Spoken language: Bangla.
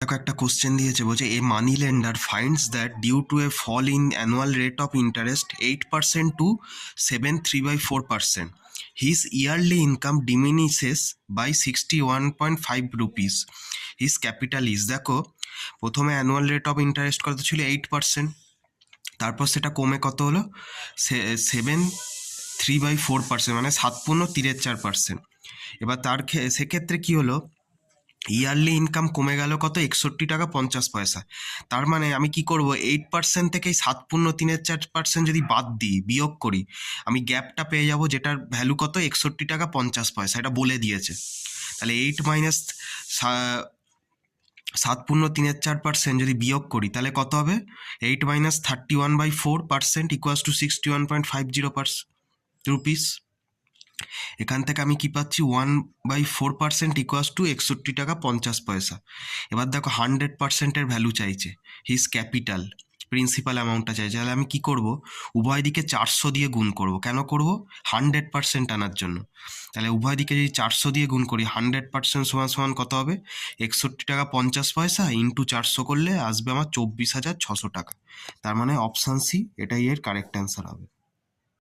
দেখো একটা কোশ্চেন দিয়েছে, বলছে a money lender finds that due to a fall in annual rate of interest 8% to 7.3/4%, his yearly income diminishes by 61.5 rupees. His capital is, দেখো প্রথমে অ্যানুয়াল রেট অফ ইন্টারেস্ট কত ছিল 8%, তারপর সেটা কমে কত হলো 7.3/4%, মানে 7.34%। এবার সেক্ষেত্রে কি হলো, ইয়ারলি ইনকাম কমে গেল কত 61 টাকা 50 পয়সা। তার মানে আমি কি করব, 8% থেকে 7.34% যদি বাদ দিই, বিয়োগ করি, আমি গ্যাপটা পেয়ে যাব, যেটার ভ্যালু কত 61 টাকা 50 পয়সা, এটা বলে দিয়েছে। তাহলে 8 মাইনাস 7.34% যদি বিয়োগ করি তাহলে কত হবে, 8 মাইনাস 31/4% ইকুয়ালস টু 61.50 রুপিস। এখান থেকে আমি কি পাচ্ছি, 1/4% ইকুয়ালস টু 61 টাকা 50 পয়সা। এবার দেখো 100%-এর ভ্যালু চাইছে, হিজ ক্যাপিটাল প্রিন্সিপাল অ্যামাউন্টটা চাইছে। তাহলে আমি কি করব, উভয় দিকে 400 দিয়ে গুণ করব। কেন করব, 100% আনার জন্য। তাহলে উভয় দিকে যদি 400 দিয়ে গুণ করি, 100% সমান সমান কত হবে, 61 টাকা 50 পয়সা ইন্টু 400 করলে আসবে আমার 24,600 টাকা। তার মানে অপশান সি এটাই এর কারেক্ট অ্যান্সার হবে।